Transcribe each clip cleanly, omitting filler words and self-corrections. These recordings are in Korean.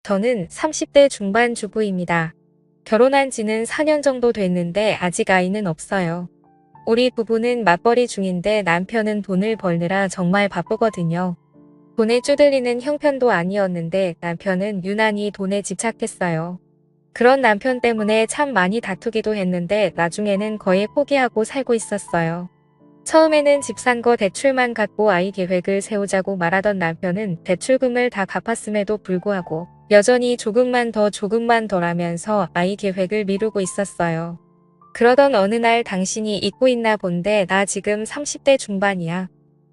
저는 30대 중반 주부입니다. 결혼한 지는 4년 정도 됐는데 아직 아이는 없어요. 우리 부부는 맞벌이 중인데 남편은 돈을 벌느라 정말 바쁘거든요. 돈에 쪼들리는 형편도 아니었는데 남편은 유난히 돈에 집착했어요. 그런 남편 때문에 참 많이 다투기도 했는데 나중에는 거의 포기하고 살고 있었어요. 처음에는 집 산 거 대출만 갚고 아이 계획을 세우자고 말하던 남편은 대출금을 다 갚았음에도 불구하고 여전히 조금만 더 하면서 아이 계획을 미루고 있었어요. 그러던 어느 날 당신이 잊고 있나 본데 나 지금 30대 중반이야.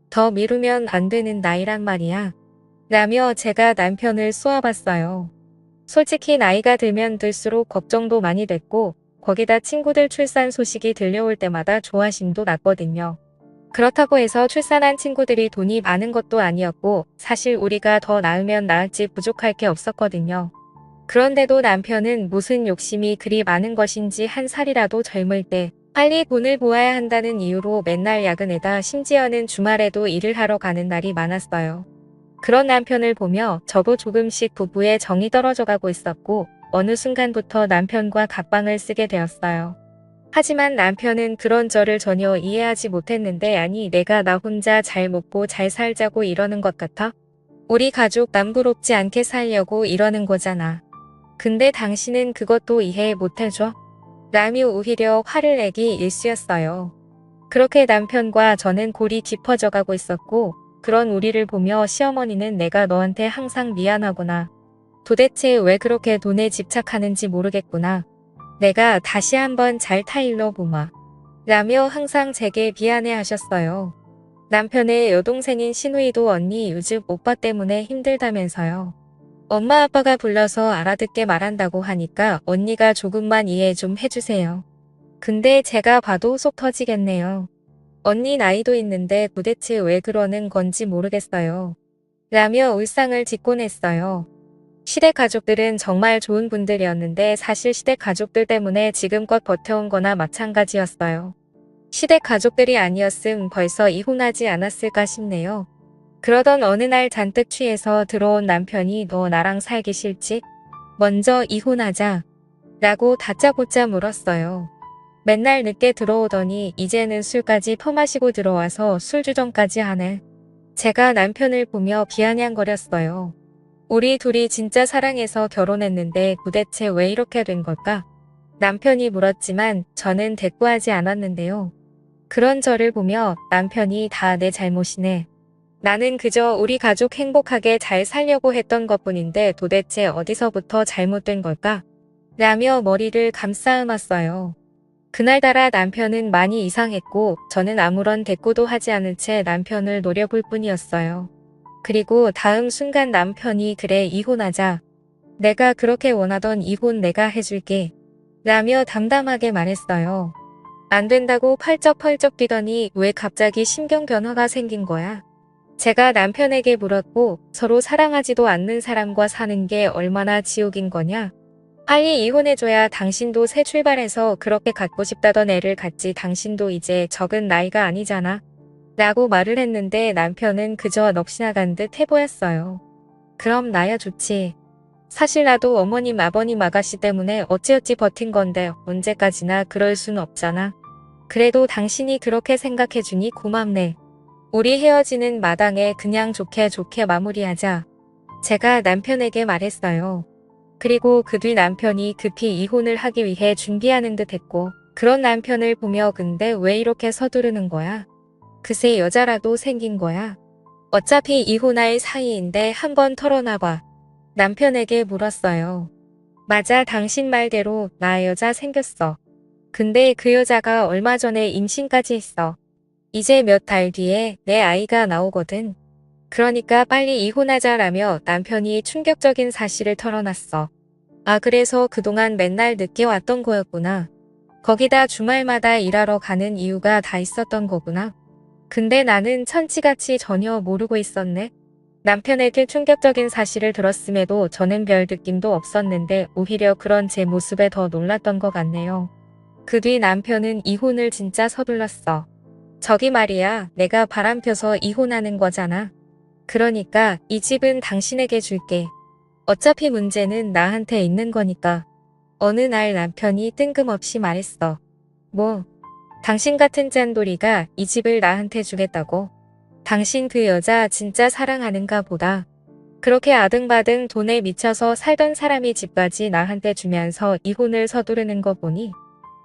더 미루면 안 되는 나이란 말이야. 라며 제가 남편을 쏘아봤어요. 솔직히 나이가 들면 들수록 걱정도 많이 됐고 거기다 친구들 출산 소식이 들려올 때마다 조바심도 났거든요. 그렇다고 해서 출산한 친구들이 돈이 많은 것도 아니었고 사실 우리가 더 낳으면 낳을지 부족할 게 없었거든요. 그런데도 남편은 무슨 욕심이 그리 많은 것인지 한 살이라도 젊을 때 빨리 돈을 모아야 한다는 이유로 맨날 야근에다 심지어는 주말에도 일을 하러 가는 날이 많았어요. 그런 남편을 보며 저도 조금씩 부부의 정이 떨어져 가고 있었고 어느 순간부터 남편과 각방을 쓰게 되었어요. 하지만 남편은 그런 저를 전혀 이해하지 못했는데 아니 내가 나 혼자 잘 먹고 잘 살자고 이러는 것 같아? 우리 가족 남부럽지 않게 살려고 이러는 거잖아. 근데 당신은 그것도 이해 못해줘? 라며 오히려 화를 내기 일쑤였어요. 그렇게 남편과 저는 골이 깊어져 가고 있었고 그런 우리를 보며 시어머니는 내가 너한테 항상 미안하구나. 도대체 왜 그렇게 돈에 집착하는지 모르겠구나. 내가 다시 한번 잘 타일러 보마. 라며 항상 제게 미안해 하셨어요. 남편의 여동생인 시누이도 언니 요즘 오빠 때문에 힘들다면서요. 엄마 아빠가 불러서 알아듣게 말한다고 하니까 언니가 조금만 이해 좀 해주세요. 근데 제가 봐도 속 터지겠네요. 언니 나이도 있는데 도대체 왜 그러는 건지 모르겠어요. 라며 울상을 짓곤 했어요. 시댁 가족들은 정말 좋은 분들이었는데 사실 시댁 가족들 때문에 지금껏 버텨온 거나 마찬가지였어요. 시댁 가족들이 아니었음 벌써 이혼하지 않았을까 싶네요. 그러던 어느 날 잔뜩 취해서 들어온 남편이 너 나랑 살기 싫지? 먼저 이혼하자. 라고 다짜고짜 물었어요. 맨날 늦게 들어오더니 이제는 술까지 퍼마시고 들어와서 술주정까지 하네. 제가 남편을 보며 비아냥거렸어요. 우리 둘이 진짜 사랑해서 결혼했는데 도대체 왜 이렇게 된 걸까? 남편이 물었지만 저는 대꾸하지 않았는데요. 그런 저를 보며 남편이 다 내 잘못이네. 나는 그저 우리 가족 행복하게 잘 살려고 했던 것뿐인데 도대체 어디서부터 잘못된 걸까? 라며 머리를 감싸안았어요. 그날따라 남편은 많이 이상했고 저는 아무런 대꾸도 하지 않은 채 남편을 노려볼 뿐이었어요. 그리고 다음 순간 남편이 그래 이혼하자. 내가 그렇게 원하던 이혼 내가 해줄게. 라며 담담하게 말했어요. 안 된다고 펄쩍펄쩍 뛰더니 왜 갑자기 심경 변화가 생긴 거야? 제가 남편에게 물었고 서로 사랑하지도 않는 사람과 사는 게 얼마나 지옥인 거냐? 빨리 이혼해줘야 당신도 새 출발해서 그렇게 갖고 싶다던 애를 갖지 당신도 이제 적은 나이가 아니잖아. 라고 말을 했는데 남편은 그저 넋이나간 듯 해보였어요. 그럼 나야 좋지. 사실 나도 어머님 아버님 아가씨 때문에 어찌어찌 버틴 건데 언제까지나 그럴 순 없잖아. 그래도 당신이 그렇게 생각해주니 고맙네. 우리 헤어지는 마당에 그냥 좋게 좋게 마무리하자. 제가 남편에게 말했어요. 그리고 그 뒤 남편이 급히 이혼을 하기 위해 준비하는 듯 했고 그런 남편을 보며 근데 왜 이렇게 서두르는 거야? 그새 여자라도 생긴 거야? 어차피 이혼할 사이인데 한번 털어놔봐. 남편에게 물었어요. 맞아 당신 말대로 나 여자 생겼어. 근데 그 여자가 얼마 전에 임신까지 했어. 이제 몇 달 뒤에 내 아이가 나오거든. 그러니까 빨리 이혼하자라며 남편이 충격적인 사실을 털어놨어. 아 그래서 그동안 맨날 늦게 왔던 거였구나. 거기다 주말마다 일하러 가는 이유가 다 있었던 거구나. 근데 나는 천치같이 전혀 모르고 있었네. 남편에게 충격적인 사실을 들었음에도 저는 별 느낌도 없었는데 오히려 그런 제 모습에 더 놀랐던 것 같네요. 그 뒤 남편은 이혼을 진짜 서둘렀어. 저기 말이야 내가 바람 펴서 이혼하는 거잖아. 그러니까 이 집은 당신에게 줄게. 어차피 문제는 나한테 있는 거니까. 어느 날 남편이 뜬금없이 말했어. 뭐, 당신 같은 짠돌이가 이 집을 나한테 주겠다고? 당신 그 여자 진짜 사랑하는가 보다. 그렇게 아등바등 돈에 미쳐서 살던 사람이 집까지 나한테 주면서 이혼을 서두르는 거 보니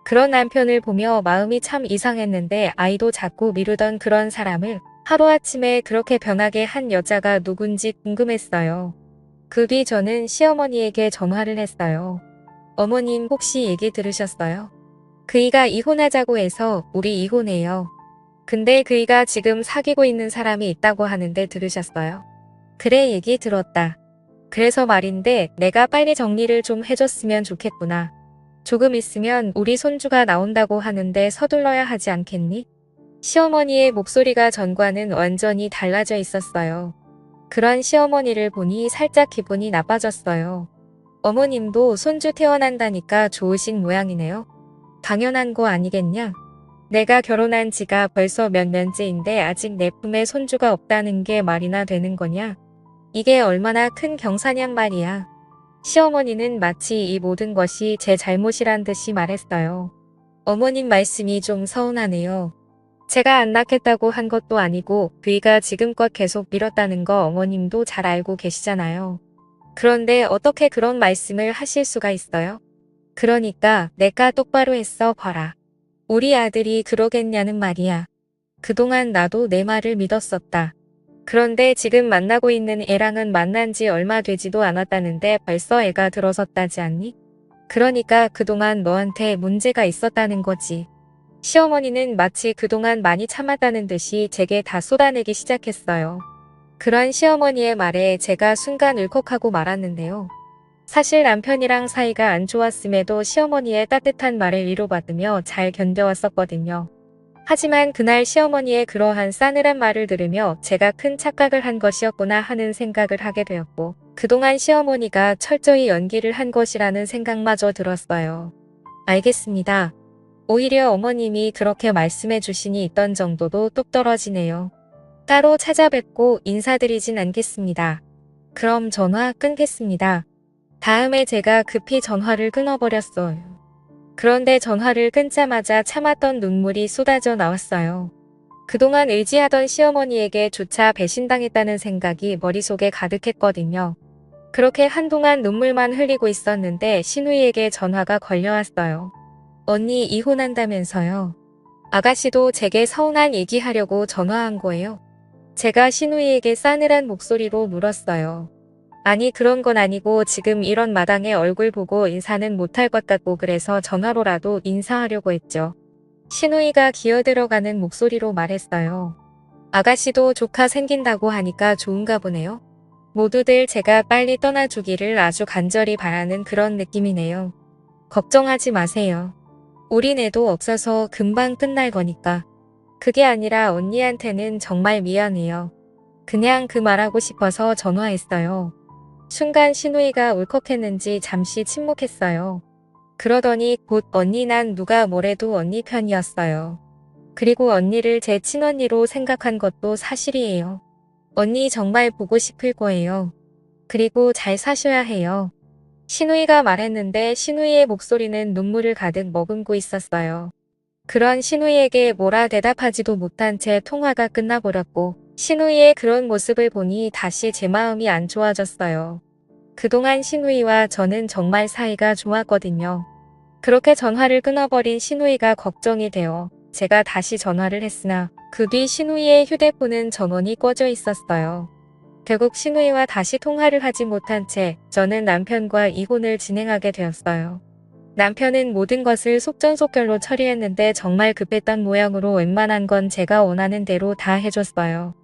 그런 남편을 보며 마음이 참 이상했는데 아이도 자꾸 미루던 그런 사람을 하루아침에 그렇게 변하게 한 여자가 누군지 궁금했어요. 그 뒤 저는 시어머니에게 전화를 했어요. 어머님 혹시 얘기 들으셨어요? 그이가 이혼하자고 해서 우리 이혼해요. 근데 그이가 지금 사귀고 있는 사람이 있다고 하는데 들으셨어요? 그래 얘기 들었다. 그래서 말인데 내가 빨리 정리를 좀 해줬으면 좋겠구나. 조금 있으면 우리 손주가 나온다고 하는데 서둘러야 하지 않겠니? 시어머니의 목소리가 전과는 완전히 달라져 있었어요. 그런 시어머니를 보니 살짝 기분이 나빠졌어요. 어머님도 손주 태어난다니까 좋으신 모양이네요. 당연한 거 아니겠냐? 내가 결혼한 지가 벌써 몇 년째인데 아직 내 품에 손주가 없다는 게 말이나 되는 거냐? 이게 얼마나 큰 경사냔 말이야. 시어머니는 마치 이 모든 것이 제 잘못이란 듯이 말했어요. 어머님 말씀이 좀 서운하네요. 제가 안 낳겠다고 한 것도 아니고 그이가 지금껏 계속 미뤘다는 거 어머님도 잘 알고 계시잖아요. 그런데 어떻게 그런 말씀을 하실 수가 있어요? 그러니까 내가 똑바로 했어 봐라. 우리 아들이 그러겠냐는 말이야. 그동안 나도 내 말을 믿었었다. 그런데 지금 만나고 있는 애랑은 만난 지 얼마 되지도 않았다는데 벌써 애가 들어섰다지 않니? 그러니까 그동안 너한테 문제가 있었다는 거지. 시어머니는 마치 그동안 많이 참았다는 듯이 제게 다 쏟아내기 시작했어요. 그런 시어머니의 말에 제가 순간 울컥하고 말았는데요. 사실 남편이랑 사이가 안 좋았음에도 시어머니의 따뜻한 말을 위로받으며 잘 견뎌왔었거든요. 하지만 그날 시어머니의 그러한 싸늘한 말을 들으며 제가 큰 착각을 한 것이었구나 하는 생각을 하게 되었고 그동안 시어머니가 철저히 연기를 한 것이라는 생각마저 들었어요. 알겠습니다. 오히려 어머님이 그렇게 말씀해 주시니 있던 정도도 뚝 떨어지네요. 따로 찾아뵙고 인사드리진 않겠습니다. 그럼 전화 끊겠습니다. 다음에 제가 급히 전화를 끊어버렸어요. 그런데 전화를 끊자마자 참았던 눈물이 쏟아져 나왔어요. 그동안 의지하던 시어머니에게 조차 배신당했다는 생각이 머릿속에 가득했거든요. 그렇게 한동안 눈물만 흘리고 있었는데 신우이에게 전화가 걸려왔어요. 언니 이혼한다면서요. 아가씨도 제게 서운한 얘기하려고 전화한 거예요. 제가 신우이에게 싸늘한 목소리로 물었어요. 아니 그런 건 아니고 지금 이런 마당에 얼굴 보고 인사는 못할 것 같고 그래서 전화로라도 인사하려고 했죠. 신우이가 기어들어가는 목소리로 말했어요. 아가씨도 조카 생긴다고 하니까 좋은가 보네요. 모두들 제가 빨리 떠나주기를 아주 간절히 바라는 그런 느낌이네요. 걱정하지 마세요. 우린 애도 없어서 금방 끝날 거니까. 그게 아니라 언니한테는 정말 미안해요. 그냥 그 말하고 싶어서 전화했어요. 순간 신우이가 울컥했는지 잠시 침묵했어요. 그러더니 곧 언니 난 누가 뭐래도 언니 편이었어요. 그리고 언니를 제 친언니로 생각한 것도 사실이에요. 언니 정말 보고 싶을 거예요. 그리고 잘 사셔야 해요. 신우이가 말했는데 신우이의 목소리는 눈물을 가득 머금고 있었어요. 그런 신우이에게 뭐라 대답하지도 못한 채 통화가 끝나버렸고 신우이의 그런 모습을 보니 다시 제 마음이 안 좋아졌어요. 그동안 신우이와 저는 정말 사이가 좋았거든요. 그렇게 전화를 끊어버린 신우이가 걱정이 되어 제가 다시 전화를 했으나 그 뒤 신우이의 휴대폰은 전원이 꺼져 있었어요. 결국 신우이와 다시 통화를 하지 못한 채 저는 남편과 이혼을 진행하게 되었어요. 남편은 모든 것을 속전속결로 처리했는데 정말 급했던 모양으로 웬만한 건 제가 원하는 대로 다 해줬어요.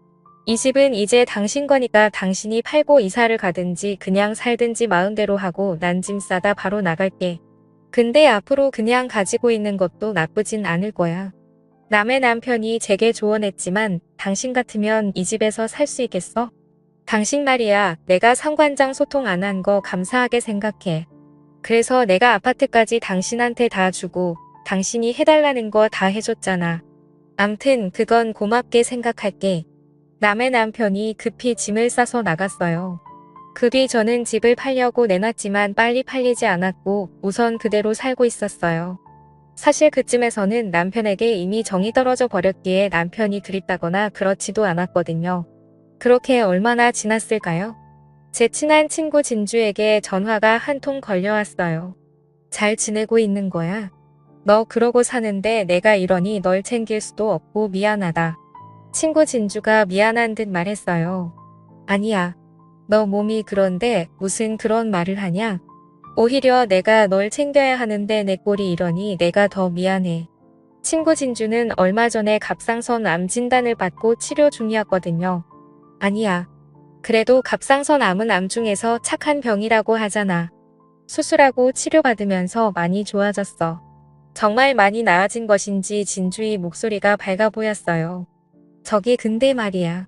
이 집은 이제 당신 거니까 당신이 팔고 이사를 가든지 그냥 살든지 마음대로 하고 난 짐 싸다 바로 나갈게. 근데 앞으로 그냥 가지고 있는 것도 나쁘진 않을 거야. 남의 남편이 제게 조언했지만 당신 같으면 이 집에서 살 수 있겠어? 당신 말이야 내가 상관장 소통 안 한 거 감사하게 생각해. 그래서 내가 아파트까지 당신한테 다 주고 당신이 해달라는 거 다 해줬잖아. 암튼 그건 고맙게 생각할게. 남의 남편이 급히 짐을 싸서 나갔어요. 그 뒤 저는 집을 팔려고 내놨지만 빨리 팔리지 않았고 우선 그대로 살고 있었어요. 사실 그쯤에서는 남편에게 이미 정이 떨어져 버렸기에 남편이 그립다거나 그렇지도 않았거든요. 그렇게 얼마나 지났을까요? 제 친한 친구 진주에게 전화가 한 통 걸려왔어요. 잘 지내고 있는 거야? 너 그러고 사는데 내가 이러니 널 챙길 수도 없고 미안하다. 친구 진주가 미안한 듯 말했어요. 아니야. 너 몸이 그런데 무슨 그런 말을 하냐? 오히려 내가 널 챙겨야 하는데 내 꼴이 이러니 내가 더 미안해. 친구 진주는 얼마 전에 갑상선 암 진단을 받고 치료 중이었거든요. 아니야. 그래도 갑상선 암은 암 중에서 착한 병이라고 하잖아. 수술하고 치료받으면서 많이 좋아졌어. 정말 많이 나아진 것인지 진주의 목소리가 밝아 보였어요. 저기 근데 말이야.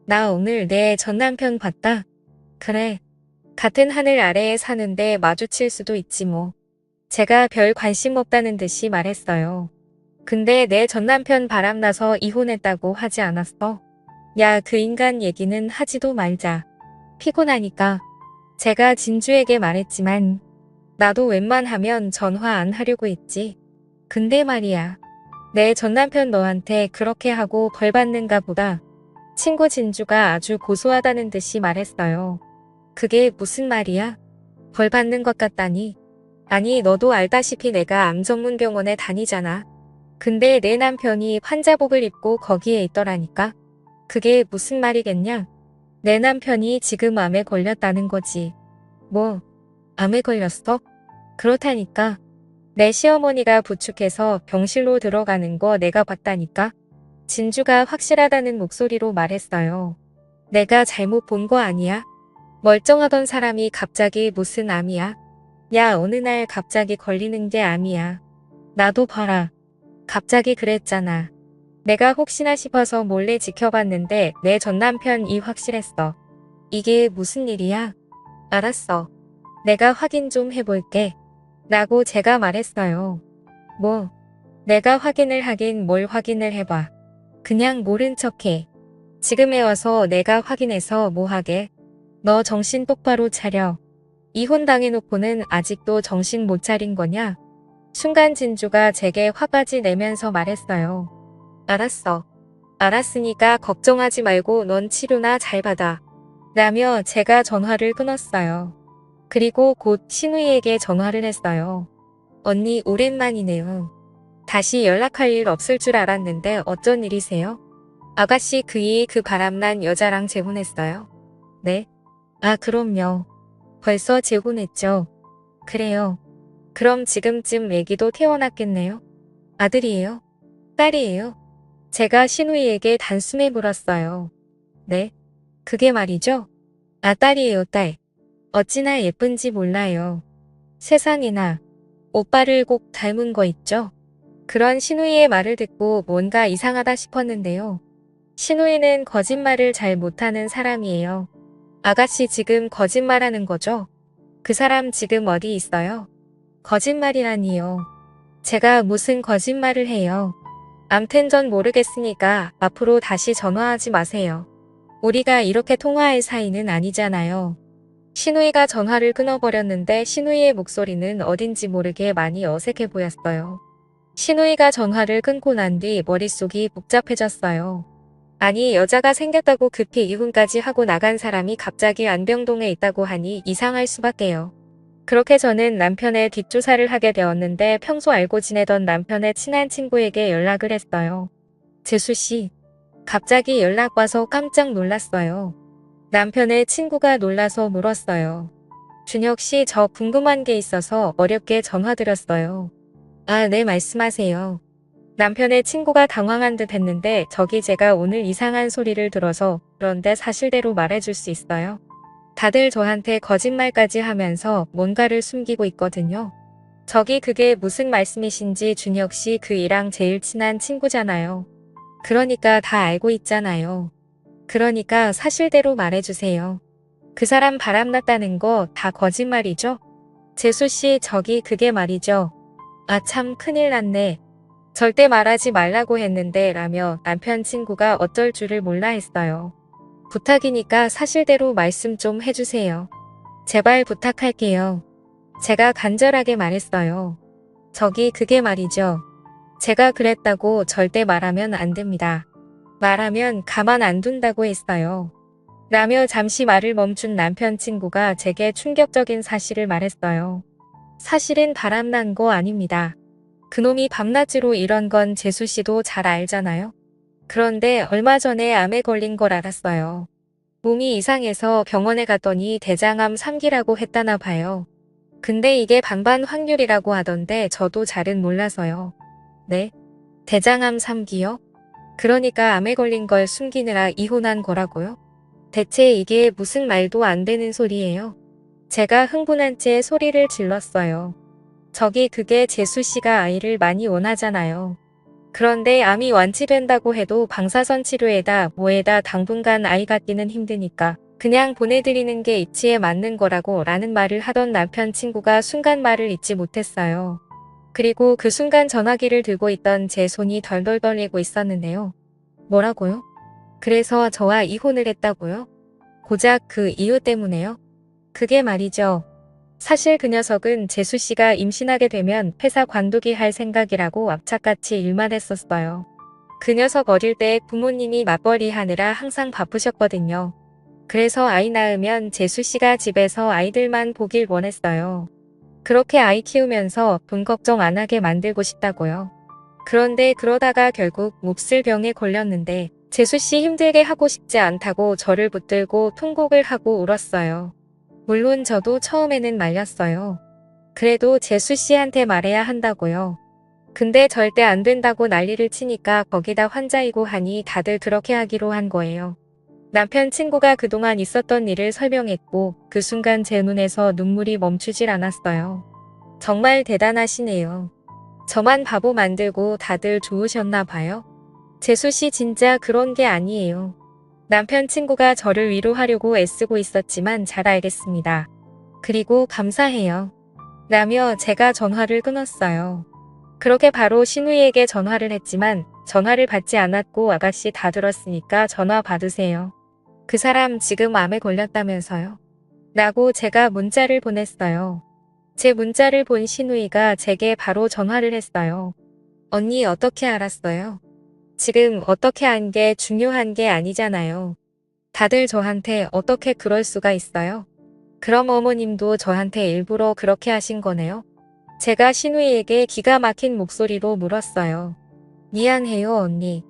나 오늘 내 전남편 봤다. 그래. 같은 하늘 아래에 사는데 마주칠 수도 있지 뭐. 제가 별 관심 없다는 듯이 말했어요. 근데 내 전남편 바람나서 이혼했다고 하지 않았어? 야, 그 인간 얘기는 하지도 말자. 피곤하니까. 제가 진주에게 말했지만 나도 웬만하면 전화 안 하려고 했지. 근데 말이야. 내 전남편 너한테 그렇게 하고 벌 받는가 보다. 친구 진주가 아주 고소하다는 듯이 말했어요. 그게 무슨 말이야? 벌 받는 것 같다니. 아니 너도 알다시피 내가 암 전문 병원에 다니잖아. 근데 내 남편이 환자복을 입고 거기에 있더라니까. 그게 무슨 말이겠냐? 내 남편이 지금 암에 걸렸다는 거지. 뭐? 암에 걸렸어? 그렇다니까. 내 시어머니가 부축해서 병실로 들어가는 거 내가 봤다니까. 진주가 확실하다는 목소리로 말했어요. 내가 잘못 본 거 아니야? 멀쩡하던 사람이 갑자기 무슨 암이야? 야, 어느 날 갑자기 걸리는 게 암이야. 나도 봐라. 갑자기 그랬잖아. 내가 혹시나 싶어서 몰래 지켜봤는데 내 전남편이 확실했어. 이게 무슨 일이야? 알았어. 내가 확인 좀 해볼게. 라고 제가 말했어요. 뭐? 내가 확인을 하긴 뭘 확인을 해봐. 그냥 모른 척해. 지금에 와서 내가 확인해서 뭐 하게? 너 정신 똑바로 차려. 이혼 당해놓고는 아직도 정신 못 차린 거냐? 순간 진주가 제게 화까지 내면서 말했어요. 알았어. 알았으니까 걱정하지 말고 넌 치료나 잘 받아. 라며 제가 전화를 끊었어요. 그리고 곧 신우이에게 전화를 했어요. 언니 오랜만이네요. 다시 연락할 일 없을 줄 알았는데 어쩐 일이세요? 아가씨 그 바람난 여자랑 재혼했어요? 네? 아 그럼요. 벌써 재혼했죠. 그래요. 그럼 지금쯤 애기도 태어났겠네요? 아들이에요? 딸이에요? 제가 신우이에게 단숨에 물었어요. 네? 그게 말이죠? 아 딸이에요 딸. 어찌나 예쁜지 몰라요. 세상에나. 오빠를 꼭 닮은 거 있죠? 그런 신우이의 말을 듣고 뭔가 이상하다 싶었는데요. 신우이는 거짓말을 잘 못하는 사람이에요. 아가씨 지금 거짓말하는 거죠? 그 사람 지금 어디 있어요? 거짓말이라니요. 제가 무슨 거짓말을 해요. 암튼 전 모르겠으니까 앞으로 다시 전화하지 마세요. 우리가 이렇게 통화할 사이는 아니잖아요. 신우이가 전화를 끊어버렸는데 신우이의 목소리는 어딘지 모르게 많이 어색해 보였어요. 신우이가 전화를 끊고 난 뒤 머릿속이 복잡해졌어요. 아니 여자가 생겼다고 급히 이혼까지 하고 나간 사람이 갑자기 안병동에 있다고 하니 이상할 수밖에요. 그렇게 저는 남편의 뒷조사를 하게 되었는데 평소 알고 지내던 남편의 친한 친구에게 연락을 했어요. 재수씨. 갑자기 연락 와서 깜짝 놀랐어요. 남편의 친구가 놀라서 물었어요. 준혁씨 저 궁금한 게 있어서 어렵게 전화드렸어요. 아, 네 말씀하세요. 남편의 친구가 당황한 듯 했는데 저기 제가 오늘 이상한 소리를 들어서 그런데 사실대로 말해줄 수 있어요? 다들 저한테 거짓말까지 하면서 뭔가를 숨기고 있거든요. 저기 그게 무슨 말씀이신지 준혁씨 그 이랑 제일 친한 친구잖아요. 그러니까 다 알고 있잖아요. 그러니까 사실대로 말해주세요. 그 사람 바람났다는 거 다 거짓말이죠? 재수씨 저기 그게 말이죠. 아 참 큰일 났네. 절대 말하지 말라고 했는데 라며 남편 친구가 어쩔 줄을 몰라 했어요. 부탁이니까 사실대로 말씀 좀 해주세요. 제발 부탁할게요. 제가 간절하게 말했어요. 저기 그게 말이죠. 제가 그랬다고 절대 말하면 안 됩니다. 말하면 가만 안 둔다고 했어요. 라며 잠시 말을 멈춘 남편 친구가 제게 충격적인 사실을 말했어요. 사실은 바람난 거 아닙니다. 그놈이 밤낮으로 이런 건 재수 씨도 잘 알잖아요. 그런데 얼마 전에 암에 걸린 걸 알았어요. 몸이 이상해서 병원에 갔더니 대장암 3기라고 했다나 봐요. 근데 이게 반반 확률이라고 하던데 저도 잘은 몰라서요. 네? 대장암 3기요? 그러니까 암에 걸린 걸 숨기느라 이혼한 거라고요? 대체 이게 무슨 말도 안 되는 소리예요? 제가 흥분한 채 소리를 질렀어요. 저기 그게 재수 씨가 아이를 많이 원하잖아요. 그런데 암이 완치된다고 해도 방사선 치료에다 뭐에다 당분간 아이 갖기는 힘드니까 그냥 보내드리는 게 이치에 맞는 거라고 라는 말을 하던 남편 친구가 순간 말을 잇지 못했어요. 그리고 그 순간 전화기를 들고 있던 제 손이 덜덜 떨리고 있었는데요. 뭐라고요? 그래서 저와 이혼을 했다고요? 고작 그 이유 때문에요? 그게 말이죠. 사실 그 녀석은 재수 씨가 임신하게 되면 회사 관두기 할 생각이라고 악착같이 일만 했었어요. 그 녀석 어릴 때 부모님이 맞벌이 하느라 항상 바쁘셨거든요. 그래서 아이 낳으면 재수 씨가 집에서 아이들만 보길 원했어요. 그렇게 아이 키우면서 돈 걱정 안 하게 만들고 싶다고요. 그런데 그러다가 결국 몹쓸 병에 걸렸는데 재수 씨 힘들게 하고 싶지 않다고 저를 붙들고 통곡을 하고 울었어요. 물론 저도 처음에는 말렸어요. 그래도 재수 씨한테 말해야 한다고요. 근데 절대 안 된다고 난리를 치니까 거기다 환자이고 하니 다들 그렇게 하기로 한 거예요. 남편 친구가 그동안 있었던 일을 설명했고 그 순간 제 눈에서 눈물이 멈추질 않았어요. 정말 대단하시네요. 저만 바보 만들고 다들 좋으셨나 봐요. 재수 씨 진짜 그런 게 아니에요. 남편 친구가 저를 위로하려고 애쓰고 있었지만 잘 알겠습니다. 그리고 감사해요. 라며 제가 전화를 끊었어요. 그렇게 바로 신우이에게 전화를 했지만 전화를 받지 않았고 아가씨 다 들었으니까 전화 받으세요. 그 사람 지금 암에 걸렸다면서요. 라고 제가 문자를 보냈어요. 제 문자를 본 신우이가 제게 바로 전화를 했어요. 언니 어떻게 알았어요? 지금 어떻게 한 게 중요한 게 아니잖아요. 다들 저한테 어떻게 그럴 수가 있어요? 그럼 어머님도 저한테 일부러 그렇게 하신 거네요? 제가 신우이에게 기가 막힌 목소리로 물었어요. 미안해요 언니.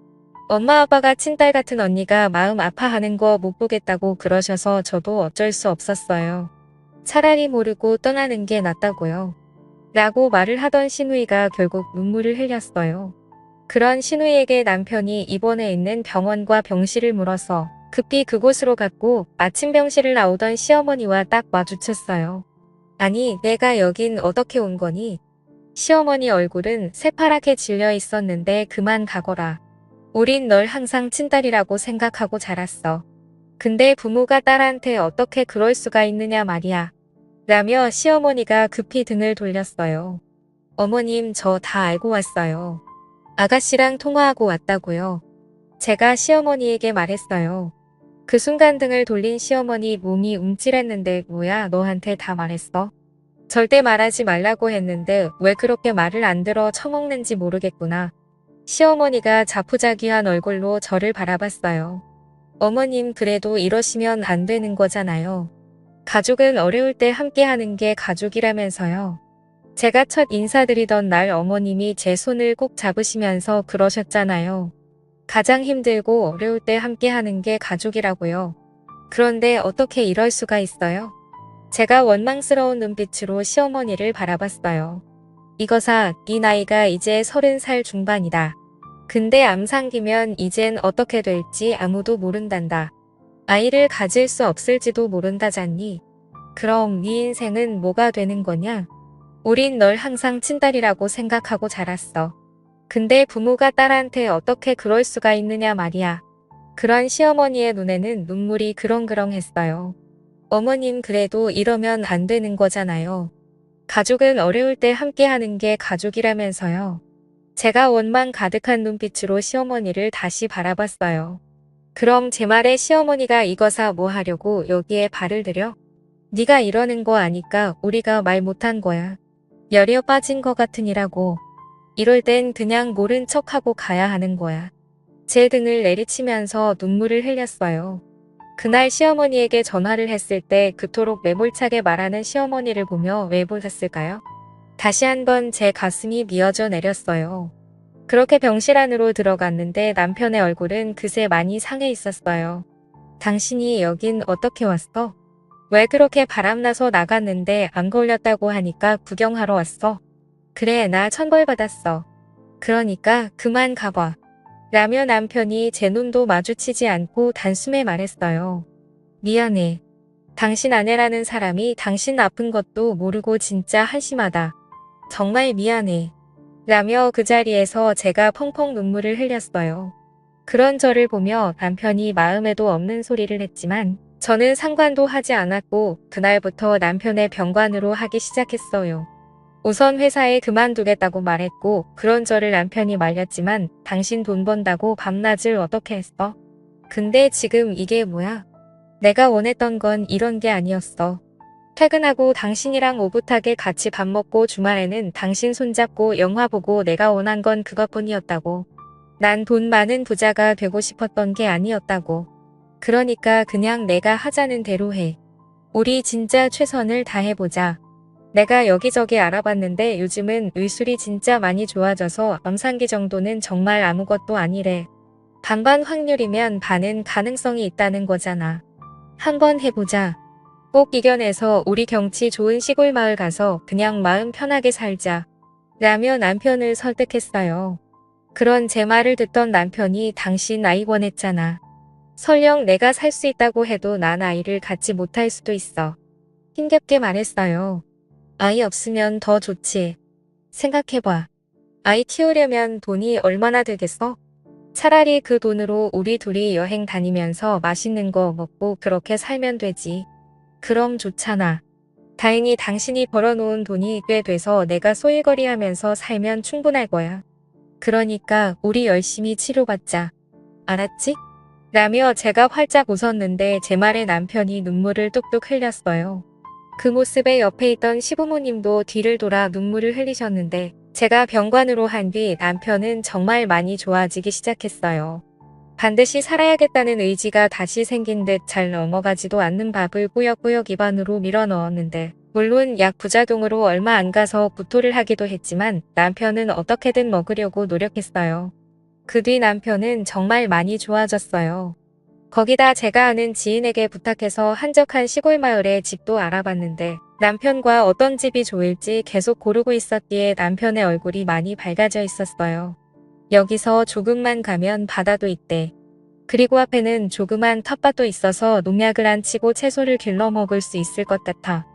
엄마 아빠가 친딸 같은 언니가 마음 아파하는 거 못 보겠다고 그러셔서 저도 어쩔 수 없었어요. 차라리 모르고 떠나는 게 낫다고요. 라고 말을 하던 신우이가 결국 눈물을 흘렸어요. 그런 신우이에게 남편이 입원해 있는 병원과 병실을 물어서 급히 그곳으로 갔고 아침 병실을 나오던 시어머니와 딱 마주쳤어요. 아니 내가 여긴 어떻게 온 거니? 시어머니 얼굴은 새파랗게 질려 있었는데 그만 가거라. 우린 널 항상 친딸이라고 생각하고 자랐어. 근데 부모가 딸한테 어떻게 그럴 수가 있느냐 말이야. 라며 시어머니가 급히 등을 돌렸어요. 어머님 저 다 알고 왔어요. 아가씨랑 통화하고 왔다고요. 제가 시어머니에게 말했어요. 그 순간 등을 돌린 시어머니 몸이 움찔했는데 뭐야 너한테 다 말했어? 절대 말하지 말라고 했는데 왜 그렇게 말을 안 들어 처먹는지 모르겠구나. 시어머니가 자포자기한 얼굴로 저를 바라봤어요. 어머님 그래도 이러시면 안 되는 거잖아요. 가족은 어려울 때 함께하는 게 가족이라면서요. 제가 첫 인사드리던 날 어머님이 제 손을 꼭 잡으시면서 그러셨잖아요. 가장 힘들고 어려울 때 함께하는 게 가족이라고요. 그런데 어떻게 이럴 수가 있어요? 제가 원망스러운 눈빛으로 시어머니를 바라봤어요. 이거사, 네 나이가 이제 30살 중반이다. 근데 암 상기면 이젠 어떻게 될지 아무도 모른단다. 아이를 가질 수 없을지도 모른다잖니. 그럼 네 인생은 뭐가 되는 거냐? 우린 널 항상 친딸이라고 생각하고 자랐어. 근데 부모가 딸한테 어떻게 그럴 수가 있느냐 말이야. 그런 시어머니의 눈에는 눈물이 그렁그렁했어요. 어머님 그래도 이러면 안 되는 거잖아요. 가족은 어려울 때 함께하는 게 가족이라면서요. 제가 원망 가득한 눈빛으로 시어머니를 다시 바라봤어요. 그럼 제 말에 시어머니가 이거사 뭐 하려고 여기에 발을 들여? 네가 이러는 거 아니까 우리가 말 못한 거야. 열이 빠진 거 같으니라고. 이럴 땐 그냥 모른 척하고 가야 하는 거야. 제 등을 내리치면서 눈물을 흘렸어요. 그날 시어머니에게 전화를 했을 때 그토록 매몰차게 말하는 시어머니를 보며 왜 보셨을까요? 다시 한번 제 가슴이 미어져 내렸어요. 그렇게 병실 안으로 들어갔는데 남편의 얼굴은 그새 많이 상해 있었어요. 당신이 여긴 어떻게 왔어? 왜 그렇게 바람나서 나갔는데 안 걸렸다고 하니까 구경하러 왔어? 그래, 나 천벌받았어. 그러니까 그만 가봐. 라며 남편이 제 눈도 마주치지 않고 단숨에 말했어요. 미안해. 당신 아내라는 사람이 당신 아픈 것도 모르고 진짜 한심하다. 정말 미안해. 라며 그 자리에서 제가 펑펑 눈물을 흘렸어요. 그런 저를 보며 남편이 마음에도 없는 소리를 했지만 저는 상관도 하지 않았고 그날부터 남편의 병관으로 하기 시작했어요. 우선 회사에 그만두겠다고 말했고 그런 저를 남편이 말렸지만 당신 돈 번다고 밤낮을 어떻게 했어? 근데 지금 이게 뭐야? 내가 원했던 건 이런 게 아니었어. 퇴근하고 당신이랑 오붓하게 같이 밥 먹고 주말에는 당신 손잡고 영화 보고 내가 원한 건 그것뿐이었다고. 난 돈 많은 부자가 되고 싶었던 게 아니었다고. 그러니까 그냥 내가 하자는 대로 해. 우리 진짜 최선을 다해보자. 내가 여기저기 알아봤는데 요즘은 의술이 진짜 많이 좋아져서 엄상기 정도는 정말 아무것도 아니래. 반반 확률이면 반은 가능성이 있다는 거잖아. 한번 해보자. 꼭 이겨내서 우리 경치 좋은 시골 마을 가서 그냥 마음 편하게 살자. 라며 남편을 설득했어요. 그런 제 말을 듣던 남편이 당신 아이 원했잖아. 설령 내가 살 수 있다고 해도 난 아이를 갖지 못할 수도 있어. 힘겹게 말했어요. 아이 없으면 더 좋지. 생각해봐. 아이 키우려면 돈이 얼마나 들겠어? 차라리 그 돈으로 우리 둘이 여행 다니면서 맛있는 거 먹고 그렇게 살면 되지. 그럼 좋잖아. 다행히 당신이 벌어놓은 돈이 꽤 돼서 내가 소일거리하면서 살면 충분할 거야. 그러니까 우리 열심히 치료받자. 알았지? 라며 제가 활짝 웃었는데 제 말에 남편이 눈물을 뚝뚝 흘렸어요. 그 모습에 옆에 있던 시부모님도 뒤를 돌아 눈물을 흘리셨는데 제가 병관으로 한 뒤 남편은 정말 많이 좋아지기 시작했어요. 반드시 살아야겠다는 의지가 다시 생긴 듯 잘 넘어가지도 않는 밥을 꾸역꾸역 입안으로 밀어 넣었는데 물론 약 부작용으로 얼마 안 가서 구토를 하기도 했지만 남편은 어떻게든 먹으려고 노력했어요. 그 뒤 남편은 정말 많이 좋아졌어요. 거기다 제가 아는 지인에게 부탁해서 한적한 시골 마을에 집도 알아봤는데 남편과 어떤 집이 좋을지 계속 고르고 있었기에 남편의 얼굴이 많이 밝아져 있었어요. 여기서 조금만 가면 바다도 있대. 그리고 앞에는 조그만 텃밭도 있어서 농약을 안 치고 채소를 길러 먹을 수 있을 것 같아.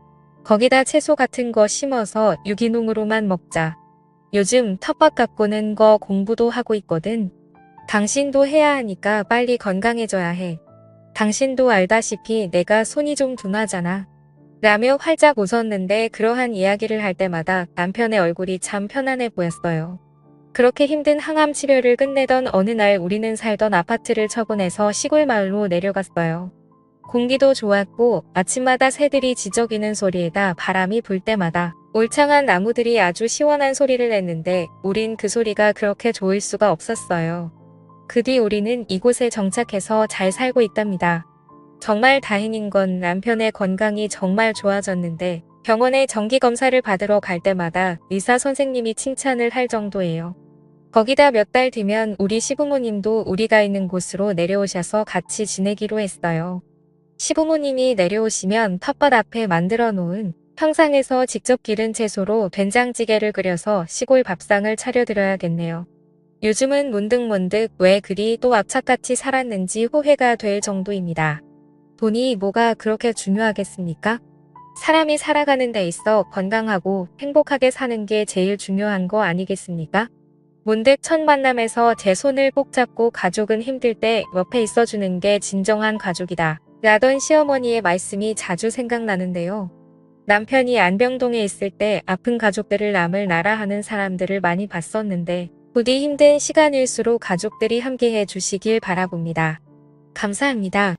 거기다 채소 같은 거 심어서 유기농으로만 먹자. 요즘 텃밭 가꾸는 거 공부도 하고 있거든. 당신도 해야 하니까 빨리 건강해져야 해. 당신도 알다시피 내가 손이 좀 둔하잖아. 라며 활짝 웃었는데 그러한 이야기를 할 때마다 남편의 얼굴이 참 편안해 보였어요. 그렇게 힘든 항암 치료를 끝내던 어느 날 우리는 살던 아파트를 처분해서 시골 마을로 내려갔어요. 공기도 좋았고 아침마다 새들이 지저귀는 소리에다 바람이 불 때마다 울창한 나무들이 아주 시원한 소리를 냈는데 우린 그 소리가 그렇게 좋을 수가 없었어요. 그 뒤 우리는 이곳에 정착해서 잘 살고 있답니다. 정말 다행인 건 남편의 건강이 정말 좋아졌는데 병원에 정기검사를 받으러 갈 때마다 의사 선생님이 칭찬을 할 정도예요. 거기다 몇 달 뒤면 우리 시부모님도 우리가 있는 곳으로 내려오셔서 같이 지내기로 했어요. 시부모님이 내려오시면 텃밭 앞에 만들어 놓은 평상에서 직접 기른 채소로 된장찌개를 끓여서 시골 밥상을 차려드려야겠네요. 요즘은 문득문득 왜 그리 또 악착같이 살았는지 후회가 될 정도입니다. 돈이 뭐가 그렇게 중요하겠습니까? 사람이 살아가는 데 있어 건강하고 행복하게 사는 게 제일 중요한 거 아니겠습니까? 문득 첫 만남에서 제 손을 꼭 잡고 가족은 힘들 때 옆에 있어주는 게 진정한 가족이다. 라던 시어머니의 말씀이 자주 생각나는데요. 남편이 안병동에 있을 때 아픈 가족들을 남을 나라 하는 사람들을 많이 봤었는데 부디 힘든 시간일수록 가족들이 함께해 주시길 바라봅니다. 감사합니다.